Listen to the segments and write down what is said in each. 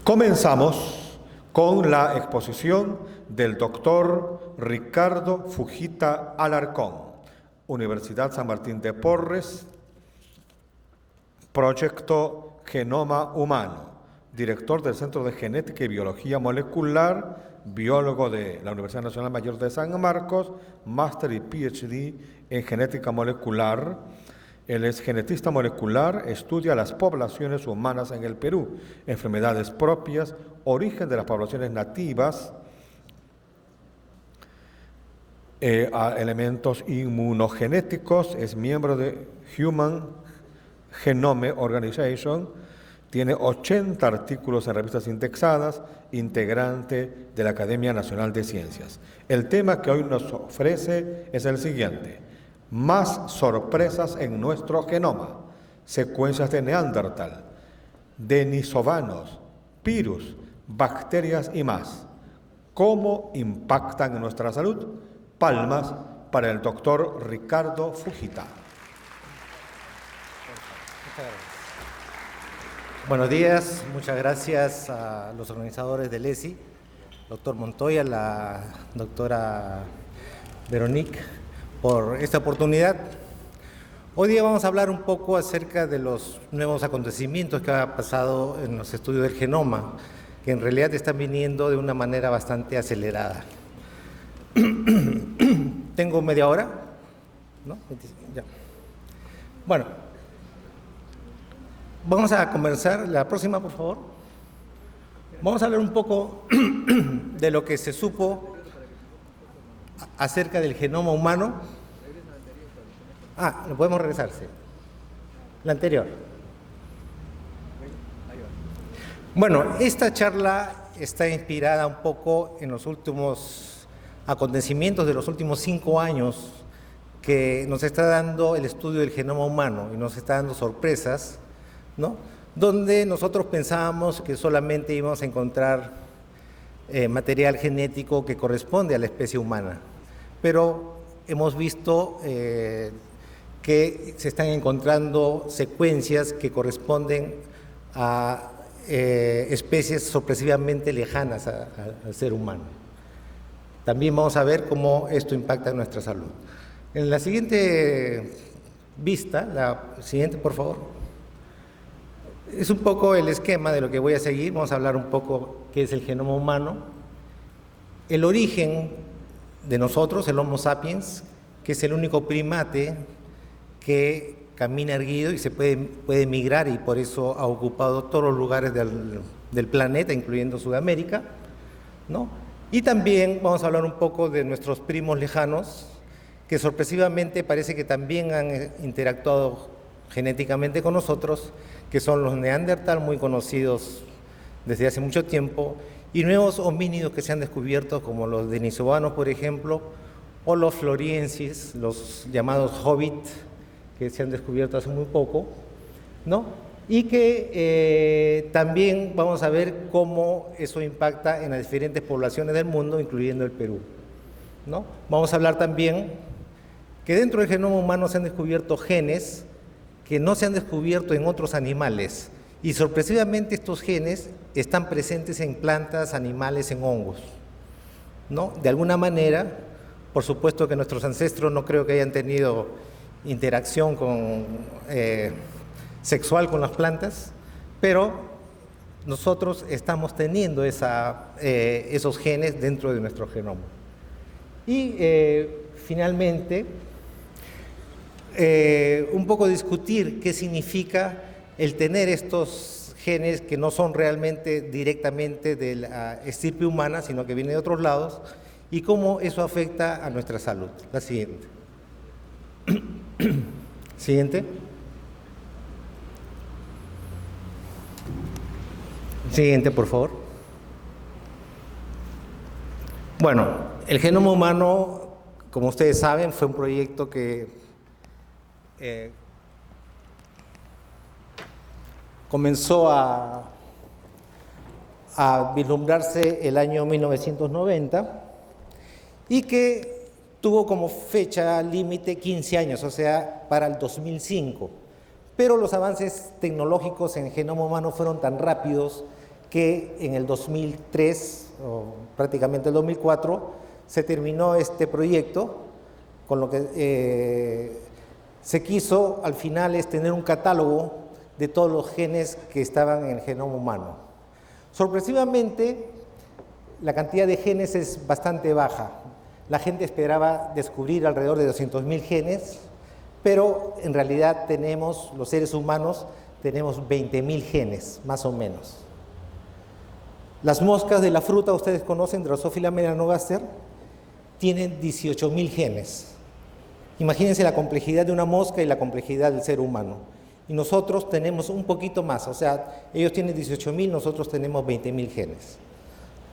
Comenzamos con la exposición del doctor Ricardo Fujita Alarcón, Universidad San Martín de Porres, Proyecto Genoma Humano, director del Centro de Genética y Biología Molecular, biólogo de la Universidad Nacional Mayor de San Marcos, máster y PhD en genética molecular. Él es genetista molecular, estudia las poblaciones humanas en el Perú, enfermedades propias, origen de las poblaciones nativas, elementos inmunogenéticos, es miembro de Human Genome Organization, tiene 80 artículos en revistas indexadas, integrante de la Academia Nacional de Ciencias. El tema que hoy nos ofrece es el siguiente: más sorpresas en nuestro genoma, secuencias de Neandertal, denisovanos, virus, bacterias y más. ¿Cómo impactan en nuestra salud? Palmas para el doctor Ricardo Fujita. Buenos días, muchas gracias a los organizadores del ESI, doctor Montoya, la doctora Veronique, por esta oportunidad. Hoy día vamos a hablar un poco acerca de los nuevos acontecimientos que ha pasado en los estudios del genoma, que en realidad están viniendo de una manera bastante acelerada. ¿Tengo media hora? ¿No? Ya. Bueno, vamos a comenzar. La próxima, por favor. Vamos a hablar un poco de lo que se supo acerca del genoma humano. ¿Lo podemos regresarse? La anterior. Bueno, esta charla está inspirada un poco en los últimos acontecimientos de los últimos 5 años que nos está dando el estudio del genoma humano y nos está dando sorpresas, ¿no? Donde nosotros pensábamos que solamente íbamos a encontrar material genético que corresponde a la especie humana, pero hemos visto que se están encontrando secuencias que corresponden a especies sorpresivamente lejanas al ser humano. También vamos a ver cómo esto impacta en nuestra salud. En la siguiente vista, la siguiente por favor, es un poco el esquema de lo que voy a seguir. Vamos a hablar un poco qué es el genoma humano, el origen de nosotros, el Homo sapiens, que es el único primate que camina erguido y se puede migrar y por eso ha ocupado todos los lugares del planeta, incluyendo Sudamérica, ¿no? Y también vamos a hablar un poco de nuestros primos lejanos, que sorpresivamente parece que también han interactuado genéticamente con nosotros, que son los Neandertal, muy conocidos desde hace mucho tiempo, y nuevos homínidos que se han descubierto, como los denisovanos, por ejemplo, o los floriensis, los llamados hobbit, que se han descubierto hace muy poco, ¿no? Y que también vamos a ver cómo eso impacta en las diferentes poblaciones del mundo, incluyendo el Perú, ¿no? Vamos a hablar también que dentro del genoma humano se han descubierto genes que no se han descubierto en otros animales, y sorpresivamente estos genes están presentes en plantas, animales, en hongos, ¿no? De alguna manera, por supuesto que nuestros ancestros no creo que hayan tenido interacción sexual con las plantas, pero nosotros estamos teniendo esos genes dentro de nuestro genoma. Y finalmente, un poco discutir qué significa el tener estos genes que no son realmente directamente de la estirpe humana, sino que vienen de otros lados, y cómo eso afecta a nuestra salud. La siguiente. Siguiente. Siguiente, por favor. Bueno, el genoma humano, como ustedes saben, fue un proyecto que comenzó a vislumbrarse el año 1990 y que tuvo como fecha límite 15 años, o sea, para el 2005. Pero los avances tecnológicos en genoma humano fueron tan rápidos que en el 2003, o prácticamente el 2004, se terminó este proyecto, con lo que se quiso al final es tener un catálogo de todos los genes que estaban en el genoma humano. Sorpresivamente, la cantidad de genes es bastante baja. La gente esperaba descubrir alrededor de 200.000 genes, pero en realidad tenemos, los seres humanos, tenemos 20.000 genes, más o menos. Las moscas de la fruta, ustedes conocen, Drosophila melanogaster, tienen 18.000 genes. Imagínense la complejidad de una mosca y la complejidad del ser humano. Y nosotros tenemos un poquito más, o sea, ellos tienen 18.000, nosotros tenemos 20.000 genes,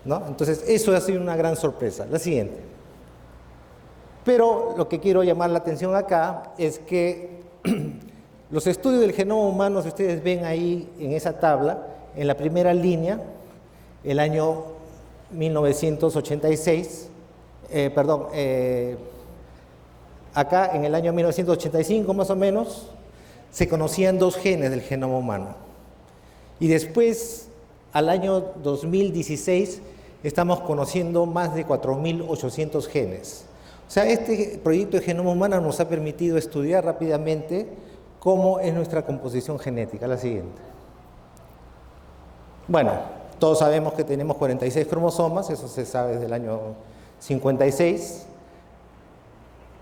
¿no? Entonces, eso ha sido una gran sorpresa. La siguiente. Pero lo que quiero llamar la atención acá es que los estudios del genoma humano, si ustedes ven ahí en esa tabla, en la primera línea, el año 1986, acá en el año 1985 más o menos, se conocían 2 genes del genoma humano. Y después, al año 2016, estamos conociendo más de 4.800 genes. O sea, este proyecto de genoma humano nos ha permitido estudiar rápidamente cómo es nuestra composición genética. La siguiente. Bueno, todos sabemos que tenemos 46 cromosomas, eso se sabe desde el año 56,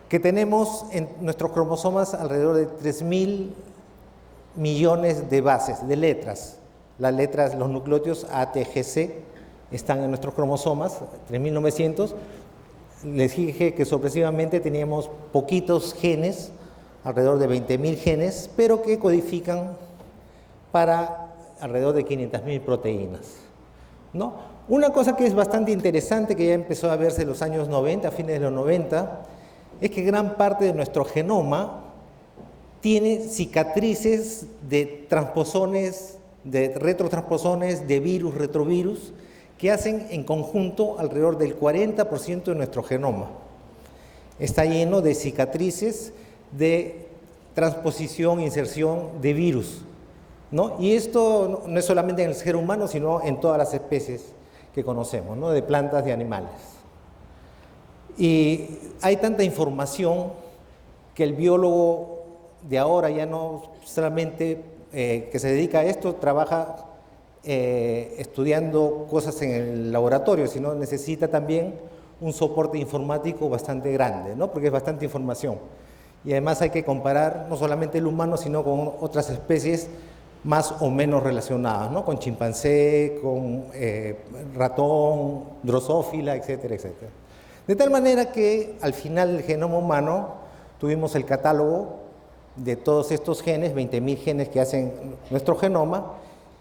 que tenemos en nuestros cromosomas alrededor de 3.000 millones de bases, de letras. Las letras, los nucleótidos A, T, G, C están en nuestros cromosomas, 3.900. Les dije que sorpresivamente teníamos poquitos genes, alrededor de 20.000 genes, pero que codifican para alrededor de 500.000 proteínas, ¿no? Una cosa que es bastante interesante, que ya empezó a verse en los años 90, a fines de los 90, es que gran parte de nuestro genoma tiene cicatrices de transposones, de retrotransposones, de virus, retrovirus, que hacen en conjunto alrededor del 40% de nuestro genoma. Está lleno de cicatrices de transposición, inserción de virus, ¿no? Y esto no es solamente en el ser humano, sino en todas las especies que conocemos, ¿no? De plantas y animales. Y hay tanta información que el biólogo de ahora ya no solamente que se dedica a esto, trabaja estudiando cosas en el laboratorio, sino necesita también un soporte informático bastante grande, ¿no? Porque es bastante información. Y además hay que comparar no solamente el humano, sino con otras especies más o menos relacionadas, ¿no? Con chimpancé, con ratón, drosófila, etcétera, etcétera. De tal manera que al final del genoma humano tuvimos el catálogo de todos estos genes, 20.000 genes que hacen nuestro genoma,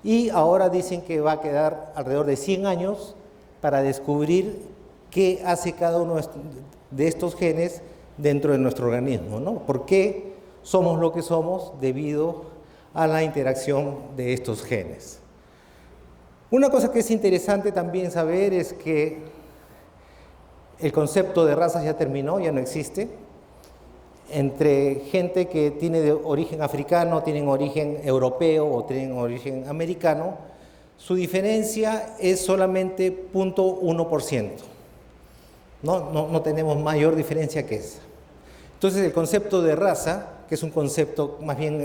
y ahora dicen que va a quedar alrededor de 100 años para descubrir qué hace cada uno de estos genes dentro de nuestro organismo, ¿no? ¿Por qué somos lo que somos debido a la interacción de estos genes? Una cosa que es interesante también saber es que el concepto de razas ya terminó, ya no existe. Entre gente que tiene de origen africano, tienen origen europeo o tienen origen americano, su diferencia es solamente 0.1%. No tenemos mayor diferencia que esa. Entonces el concepto de raza, que es un concepto más bien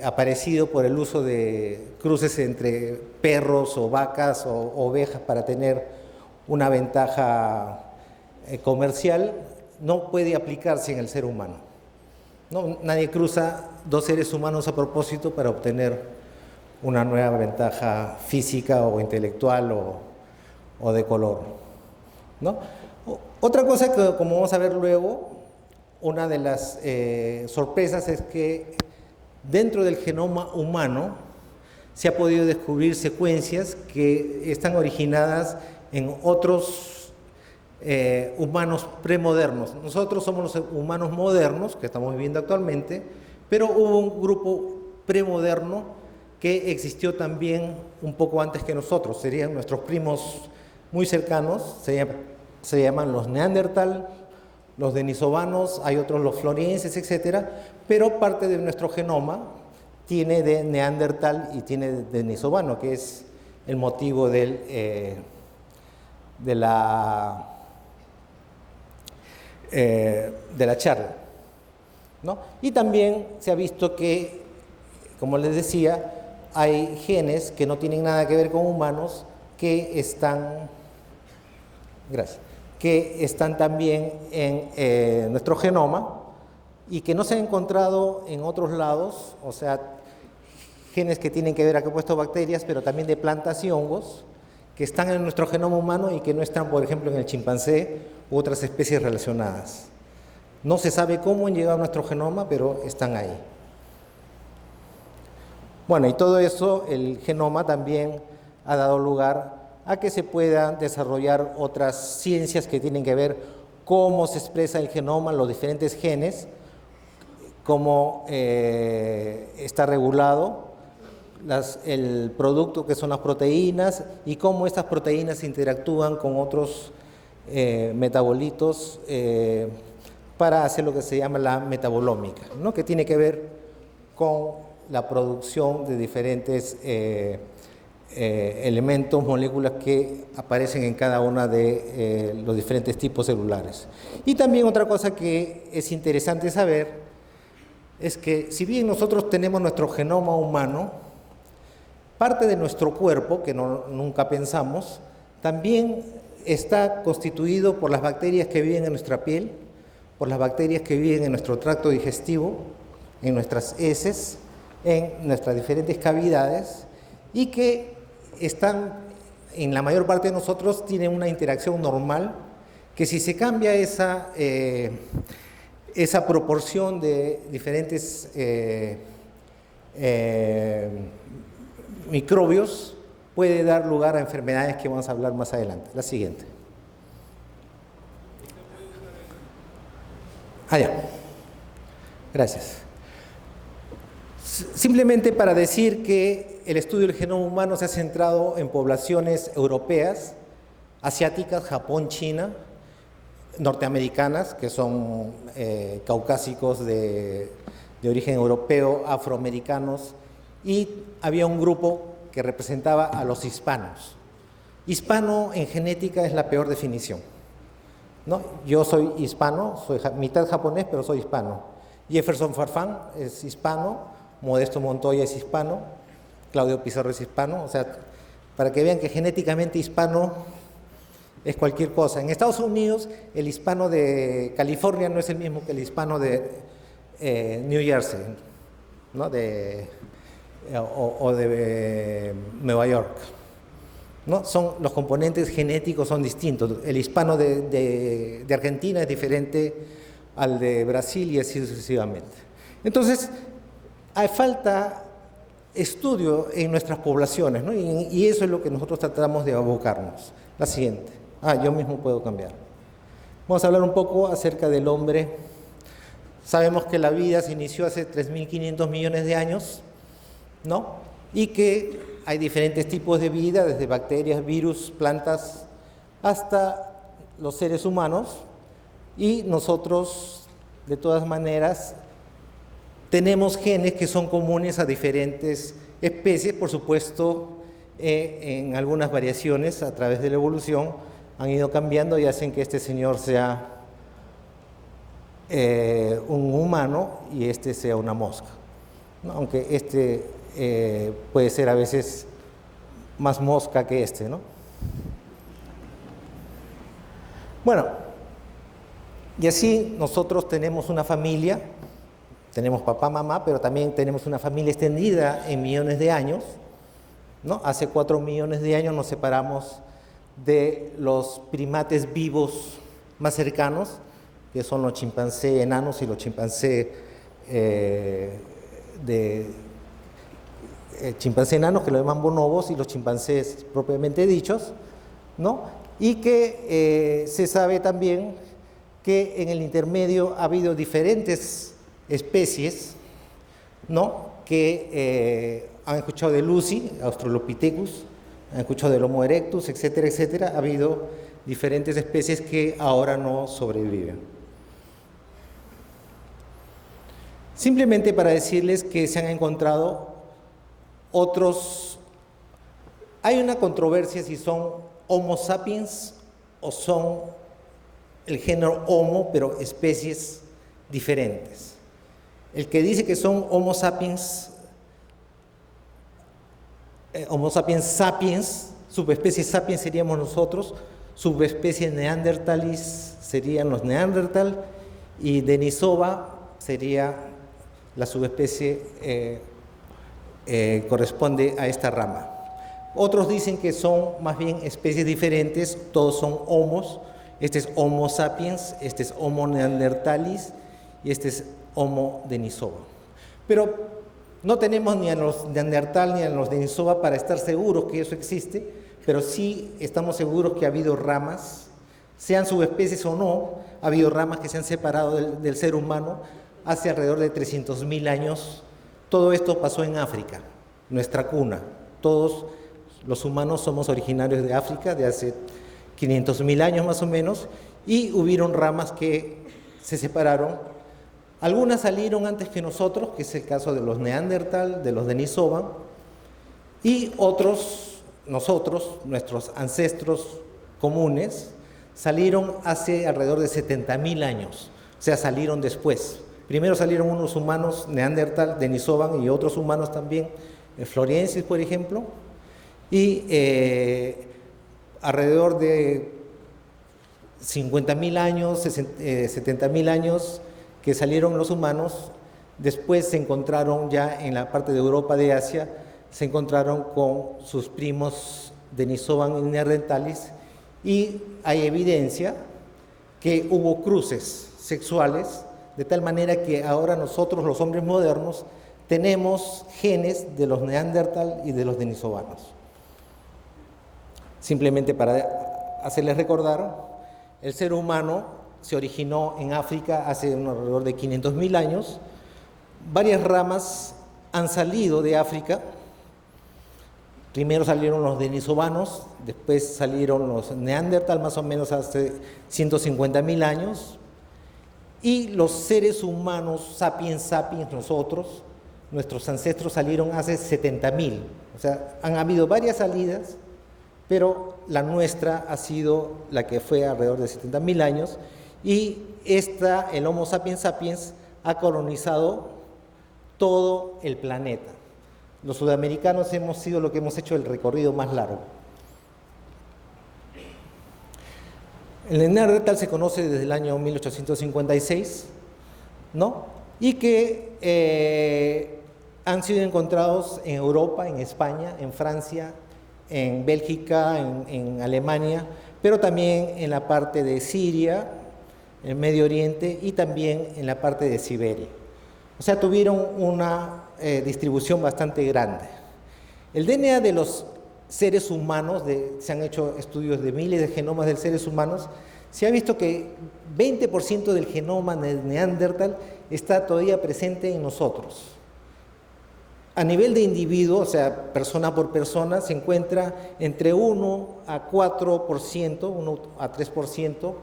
aparecido por el uso de cruces entre perros o vacas o ovejas para tener una ventaja comercial, no puede aplicarse en el ser humano. No, nadie cruza 2 seres humanos a propósito para obtener una nueva ventaja física o intelectual o de color, ¿no? Otra cosa que, como vamos a ver luego, una de las sorpresas es que dentro del genoma humano se ha podido descubrir secuencias que están originadas en otros humanos premodernos. Nosotros somos los humanos modernos que estamos viviendo actualmente, pero hubo un grupo premoderno que existió también un poco antes que nosotros. Serían nuestros primos muy cercanos, se llaman los Neandertal, los denisovanos, hay otros los florienses, etcétera, pero parte de nuestro genoma tiene de Neandertal y tiene de denisovano, que es el motivo de la charla, ¿no? Y también se ha visto que, como les decía, hay genes que no tienen nada que ver con humanos que están también en nuestro genoma y que no se han encontrado en otros lados, o sea, genes que tienen que ver, aquí he puesto bacterias, pero también de plantas y hongos, que están en nuestro genoma humano y que no están, por ejemplo, en el chimpancé u otras especies relacionadas. No se sabe cómo han llegado a nuestro genoma, pero están ahí. Bueno, y todo eso, el genoma también ha dado lugar a que se puedan desarrollar otras ciencias que tienen que ver cómo se expresa el genoma, los diferentes genes, cómo está regulado el producto que son las proteínas y cómo estas proteínas interactúan con otros metabolitos para hacer lo que se llama la metabolómica, ¿no? Que tiene que ver con la producción de diferentes elementos, moléculas que aparecen en cada una de los diferentes tipos celulares. Y también otra cosa que es interesante saber es que si bien nosotros tenemos nuestro genoma humano, parte de nuestro cuerpo, que nunca pensamos, también está constituido por las bacterias que viven en nuestra piel, por las bacterias que viven en nuestro tracto digestivo, en nuestras heces, en nuestras diferentes cavidades, y que están, en la mayor parte de nosotros, tienen una interacción normal, que si se cambia esa proporción de diferentes microbios, puede dar lugar a enfermedades que vamos a hablar más adelante. La siguiente. Ya. Gracias. Simplemente para decir que el estudio del genoma humano se ha centrado en poblaciones europeas, asiáticas, Japón, China, norteamericanas, que son caucásicos de origen europeo, afroamericanos, y había un grupo que representaba a los hispanos. Hispano en genética es la peor definición, ¿no? Yo soy hispano, soy mitad japonés, pero soy hispano. Jefferson Farfán es hispano, Modesto Montoya es hispano, Claudio Pizarro es hispano, o sea, para que vean que genéticamente hispano es cualquier cosa. En Estados Unidos, el hispano de California no es el mismo que el hispano de New Jersey, ¿no? o de Nueva York, ¿no? Los componentes genéticos son distintos. El hispano de Argentina es diferente al de Brasil y así sucesivamente. Entonces, hay falta estudio en nuestras poblaciones, ¿no? Y eso es lo que nosotros tratamos de abocarnos. La siguiente. Yo mismo puedo cambiar. Vamos a hablar un poco acerca del hombre. Sabemos que la vida se inició hace 3.500 millones de años, ¿no? Y que hay diferentes tipos de vida, desde bacterias, virus, plantas, hasta los seres humanos. Y nosotros, de todas maneras, tenemos genes que son comunes a diferentes especies, por supuesto, en algunas variaciones a través de la evolución han ido cambiando y hacen que este señor sea un humano y este sea una mosca, ¿no? Aunque este puede ser a veces más mosca que este, ¿no? Bueno, y así nosotros tenemos una familia. Tenemos papá, mamá, pero también tenemos una familia extendida en millones de años, ¿no? Hace 4 millones de años nos separamos de los primates vivos más cercanos, que son los chimpancés enanos y los chimpancés chimpancés enanos, que lo llaman bonobos, y los chimpancés propiamente dichos, ¿no? Y que se sabe también que en el intermedio ha habido diferentes especies, ¿no? Que han escuchado de Lucy, Australopithecus, han escuchado del Homo erectus, etcétera, etcétera. Ha habido diferentes especies que ahora no sobreviven. Simplemente para decirles que se han encontrado otros Hay una controversia si son Homo sapiens o son el género Homo, pero especies diferentes. El que dice que son Homo sapiens sapiens, subespecie sapiens seríamos nosotros, subespecie neandertalis serían los neandertal y Denisova sería la subespecie corresponde a esta rama. Otros dicen que son más bien especies diferentes, todos son homos. Este es Homo sapiens, este es Homo neandertalis y este es Homo denisova. Pero no tenemos ni a los neandertal ni a los denisova para estar seguros que eso existe, pero sí estamos seguros que ha habido ramas, sean subespecies o no, ha habido ramas que se han separado del ser humano hace alrededor de 300.000 años. Todo esto pasó en África, nuestra cuna. Todos los humanos somos originarios de África, de hace 500.000 años más o menos, y hubieron ramas que se separaron. Algunas salieron antes que nosotros, que es el caso de los neandertal, de los denisova, y otros, nosotros, nuestros ancestros comunes, salieron hace alrededor de 70.000 años, o sea, salieron después. Primero salieron unos humanos neandertal, denisovan, y otros humanos también, florienses, por ejemplo, y alrededor de 50.000 años, 70.000 años que salieron los humanos, después se encontraron ya en la parte de Europa, de Asia, se encontraron con sus primos Denisovan y neandertalis, y hay evidencia que hubo cruces sexuales, de tal manera que ahora nosotros, los hombres modernos, tenemos genes de los neandertal y de los denisovanos. Simplemente para hacerles recordar, el ser humano se originó en África hace alrededor de 500.000 años. Varias ramas han salido de África. Primero salieron los denisovanos, después salieron los neandertal, más o menos hace 150.000 años. Y los seres humanos, sapiens sapiens, nosotros, nuestros ancestros salieron hace 70.000. O sea, han habido varias salidas, pero la nuestra ha sido la que fue alrededor de 70.000 años, y el Homo sapiens sapiens ha colonizado todo el planeta. Los sudamericanos hemos sido lo que hemos hecho el recorrido más largo. El neandertal se conoce desde el año 1856, ¿no? Y que han sido encontrados en Europa, en España, en Francia, en Bélgica, en Alemania, pero también en la parte de Siria, en Medio Oriente, y también en la parte de Siberia. O sea, tuvieron una distribución bastante grande. El DNA de los seres humanos, se han hecho estudios de miles de genomas de seres humanos, se ha visto que 20% del genoma del neandertal está todavía presente en nosotros. A nivel de individuo, o sea, persona por persona, se encuentra entre 1 a 4%, 1 a 3%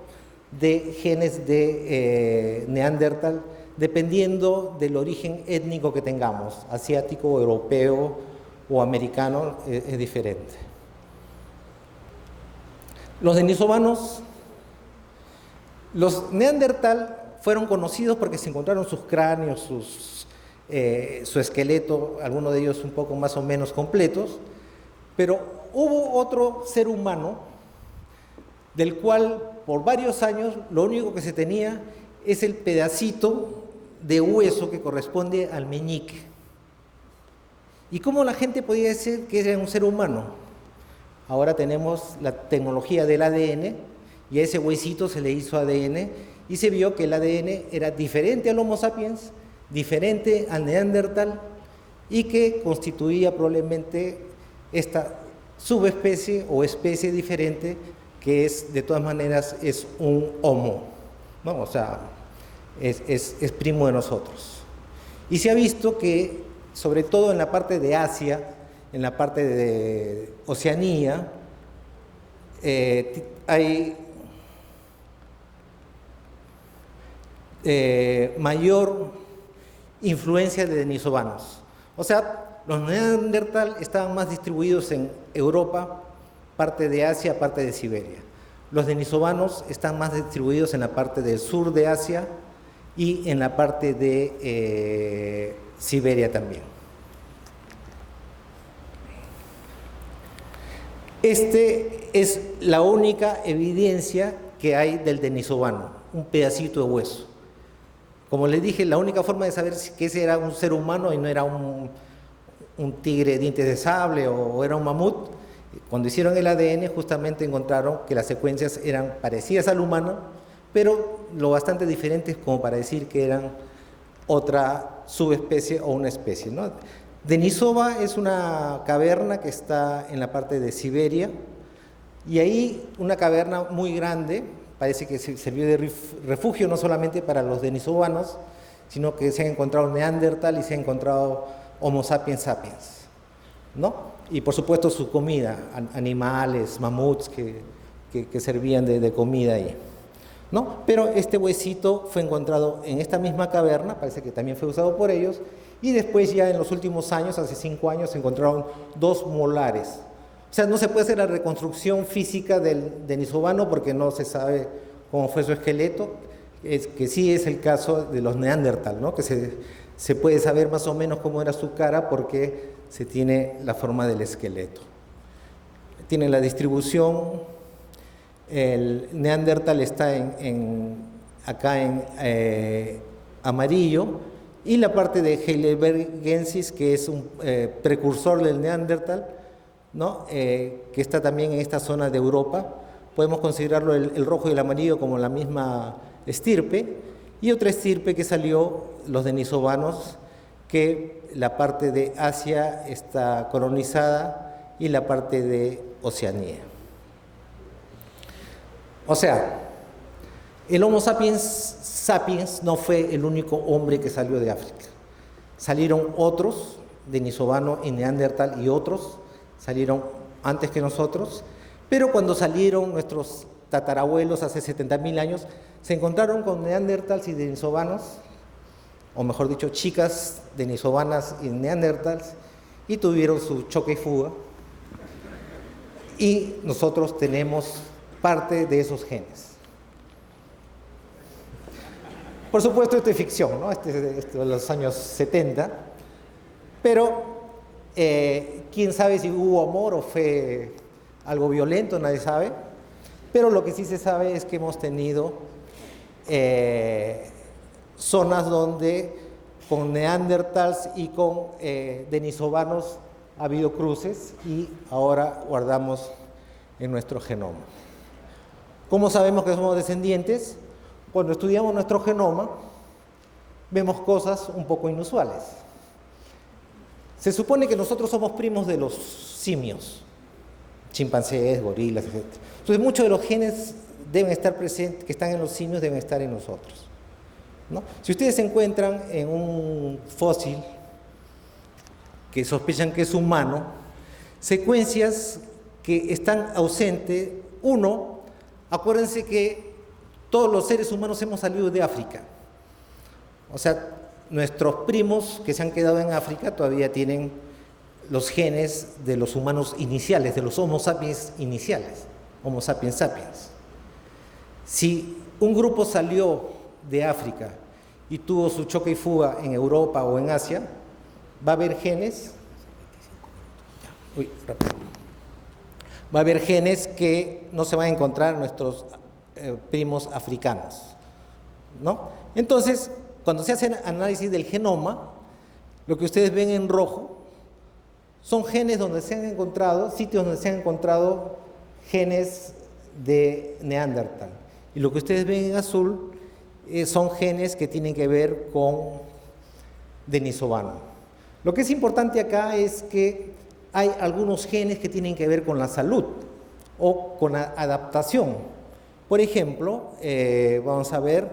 de genes de neandertal, dependiendo del origen étnico que tengamos, asiático, europeo o americano, es diferente. Los denisovanos, los neandertal fueron conocidos porque se encontraron sus cráneos, su esqueleto, algunos de ellos un poco más o menos completos, pero hubo otro ser humano del cual por varios años lo único que se tenía es el pedacito de hueso que corresponde al meñique. ¿Y cómo la gente podía decir que era un ser humano? Ahora tenemos la tecnología del ADN y a ese huesito se le hizo ADN y se vio que el ADN era diferente al Homo sapiens, diferente al neandertal, y que constituía probablemente esta subespecie o especie diferente que es, de todas maneras, es un Homo, ¿no? O sea, es primo de nosotros. Y se ha visto que, sobre todo en la parte de Asia, en la parte de Oceanía, hay mayor influencia de denisovanos. O sea, los neandertal estaban más distribuidos en Europa, parte de Asia, parte de Siberia. Los denisovanos están más distribuidos en la parte del sur de Asia y en la parte de Siberia también. Este es la única evidencia que hay del denisovano, un pedacito de hueso. Como les dije, la única forma de saber que ese era un ser humano y no era un tigre de dientes de sable o era un mamut, cuando hicieron el ADN justamente encontraron que las secuencias eran parecidas al humano, pero lo bastante diferentes como para decir que eran otra subespecie o una especie, ¿no? Denisova es una caverna que está en la parte de Siberia y ahí una caverna muy grande, parece que sirvió de refugio no solamente para los denisovanos, sino que se han encontrado neandertal y se han encontrado Homo sapiens sapiens, ¿no? Y por supuesto su comida, animales, mamuts que servían de comida ahí, ¿no? Pero este huesito fue encontrado en esta misma caverna, parece que también fue usado por ellos, y después ya en los últimos años, hace 5 años, se encontraron 2 molares. O sea, no se puede hacer la reconstrucción física del denisovano porque no se sabe cómo fue su esqueleto, que sí es el caso de los neandertal, ¿no? Que se puede saber más o menos cómo era su cara porque se tiene la forma del esqueleto. Tiene la distribución, el neandertal está acá en amarillo, y la parte de heidelbergensis, que es un precursor del neandertal, ¿no? Que está también en esta zona de Europa. Podemos considerarlo el rojo y el amarillo como la misma estirpe, y otra estirpe que salió, los denisovanos, que la parte de Asia está colonizada y la parte de Oceanía. O sea, el Homo sapiens sapiens no fue el único hombre que salió de África. Salieron otros, denisovano y neandertal, y otros salieron antes que nosotros, pero cuando salieron nuestros tatarabuelos hace 70.000 años, se encontraron con neandertals y denisovanos, o mejor dicho, chicas denisovanas y neandertals, y tuvieron su choque y fuga, y nosotros tenemos parte de esos genes. Por supuesto, esto es ficción, ¿no? Esto es de los años 70, pero quién sabe si hubo amor o fue algo violento, nadie sabe, pero lo que sí se sabe es que hemos tenido zonas donde con neandertals y con denisovanos ha habido cruces y ahora guardamos en nuestro genoma. ¿Cómo sabemos que somos descendientes? Cuando estudiamos nuestro genoma, vemos cosas un poco inusuales. Se supone que nosotros somos primos de los simios, chimpancés, gorilas, etc. Entonces, muchos de los genes deben estar presentes, que están en los simios, deben estar en nosotros, ¿no? Si ustedes se encuentran en un fósil que sospechan que es humano, secuencias que están ausentes, acuérdense que todos los seres humanos hemos salido de África. O sea, nuestros primos que se han quedado en África todavía tienen los genes de los humanos iniciales, de los Homo sapiens iniciales, Homo sapiens sapiens. Si un grupo salió de África y tuvo su choque y fuga en Europa o en Asia, va a haber genes, va a haber genes que no se van a encontrar en nuestros primos africanos, ¿no? Entonces, cuando se hace análisis del genoma, lo que ustedes ven en rojo son genes donde se han encontrado, sitios donde se han encontrado genes de neandertal. Y lo que ustedes ven en azul son genes que tienen que ver con denisovano. Lo que es importante acá es que hay algunos genes que tienen que ver con la salud o con la adaptación. Por ejemplo, vamos a ver,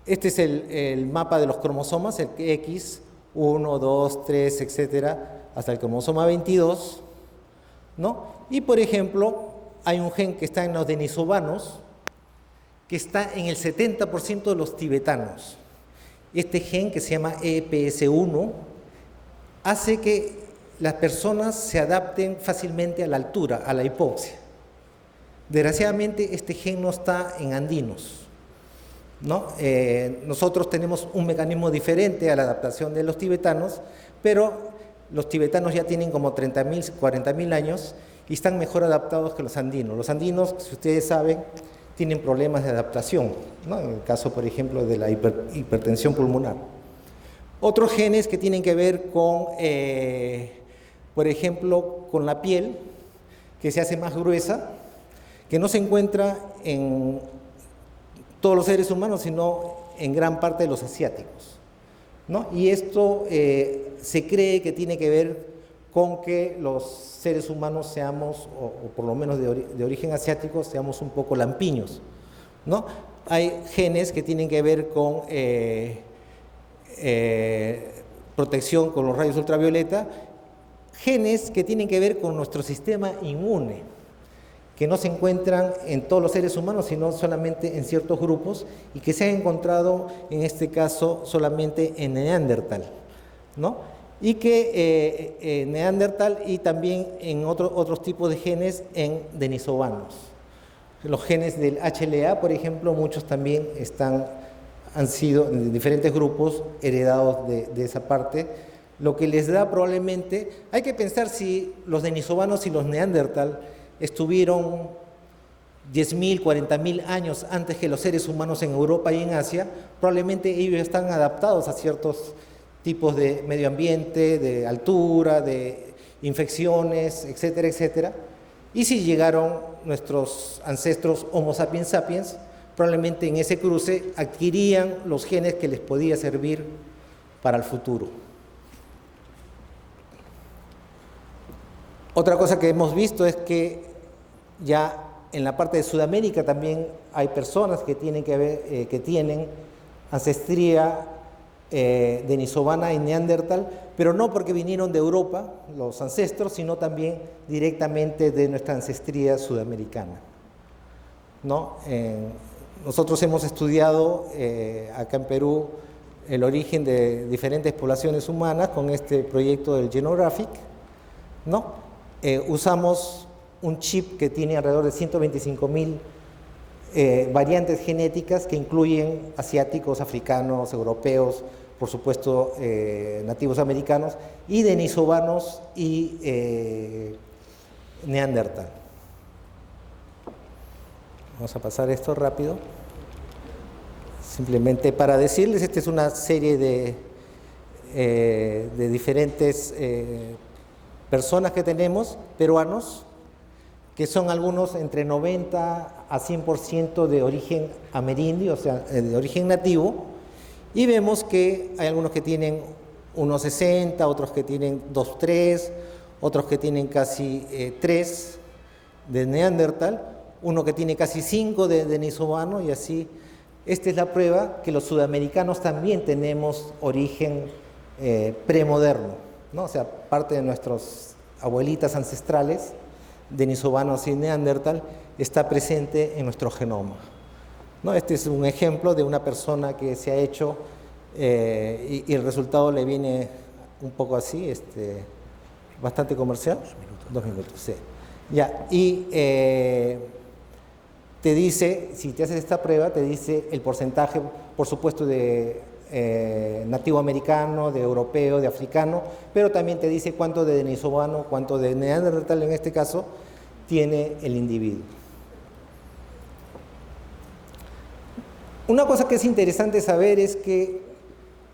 este es el mapa de los cromosomas, el X, 1, 2, 3, etcétera, hasta el cromosoma 22, ¿no? Y por ejemplo, hay un gen que está en los denisovanos, que está en el 70% de los tibetanos. Este gen, que se llama EPS1, hace que las personas se adapten fácilmente a la altura, a la hipoxia. Desgraciadamente, este gen no está en andinos, ¿no? Nosotros tenemos un mecanismo diferente a la adaptación de los tibetanos, pero los tibetanos ya tienen como 30.000, 40.000 años y están mejor adaptados que los andinos. Los andinos, si ustedes saben, tienen problemas de adaptación, ¿no? En el caso, por ejemplo, de la hipertensión pulmonar. Otros genes que tienen que ver con, por ejemplo, con la piel, que se hace más gruesa, que no se encuentra en todos los seres humanos, sino en gran parte de los asiáticos, ¿no? Y esto se cree que tiene que ver con que los seres humanos seamos, o por lo menos de origen asiático, seamos un poco lampiños, ¿no? Hay genes que tienen que ver con protección con los rayos ultravioleta, genes que tienen que ver con nuestro sistema inmune, que no se encuentran en todos los seres humanos, sino solamente en ciertos grupos, y que se han encontrado, en este caso, solamente en Neandertal, ¿no? Y que Neandertal y también en otros tipos de genes en denisovanos. Los genes del HLA, por ejemplo, muchos también han sido en diferentes grupos heredados de esa parte, lo que les da probablemente, hay que pensar si los denisovanos y los Neandertal estuvieron 10.000, 40.000 años antes que los seres humanos en Europa y en Asia, probablemente ellos están adaptados a ciertos tipos de medio ambiente, de altura, de infecciones, etcétera, etcétera. Y si llegaron nuestros ancestros Homo sapiens sapiens, probablemente en ese cruce adquirían los genes que les podía servir para el futuro. Otra cosa que hemos visto es que ya en la parte de Sudamérica también hay personas que tienen ancestría denisovana y neandertal, pero no porque vinieron de Europa los ancestros, sino también directamente de nuestra ancestría sudamericana, ¿no? Nosotros hemos estudiado acá en Perú el origen de diferentes poblaciones humanas con este proyecto del Genographic, ¿no? Usamos un chip que tiene alrededor de 125.000 variantes genéticas que incluyen asiáticos, africanos, europeos, por supuesto nativos americanos, y denisovanos y neandertal. Vamos a pasar esto rápido. Simplemente para decirles, esta es una serie de diferentes personas que tenemos, peruanos, que son algunos entre 90 a 100% de origen amerindio, o sea, de origen nativo, y vemos que hay algunos que tienen 1,60, otros que tienen 2,3, otros que tienen casi 3 de neandertal, uno que tiene casi 5 de denisovano, y así. Esta es la prueba que los sudamericanos también tenemos origen premoderno, ¿no? O sea, parte de nuestras abuelitas ancestrales, denisovanos y neandertal, está presente en nuestro genoma, ¿no? Este es un ejemplo de una persona que se ha hecho y el resultado le viene un poco así, bastante comercial. 2 minutos, sí. Ya, y te dice, si te haces esta prueba, te dice el porcentaje, por supuesto, de nativo americano, de europeo, de africano, pero también te dice cuánto de denisovano, cuánto de neandertal en este caso tiene el individuo. Una cosa que es interesante saber es que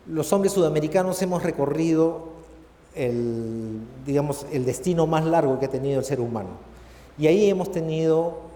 los hombres sudamericanos hemos recorrido digamos, el destino más largo que ha tenido el ser humano, y ahí hemos tenido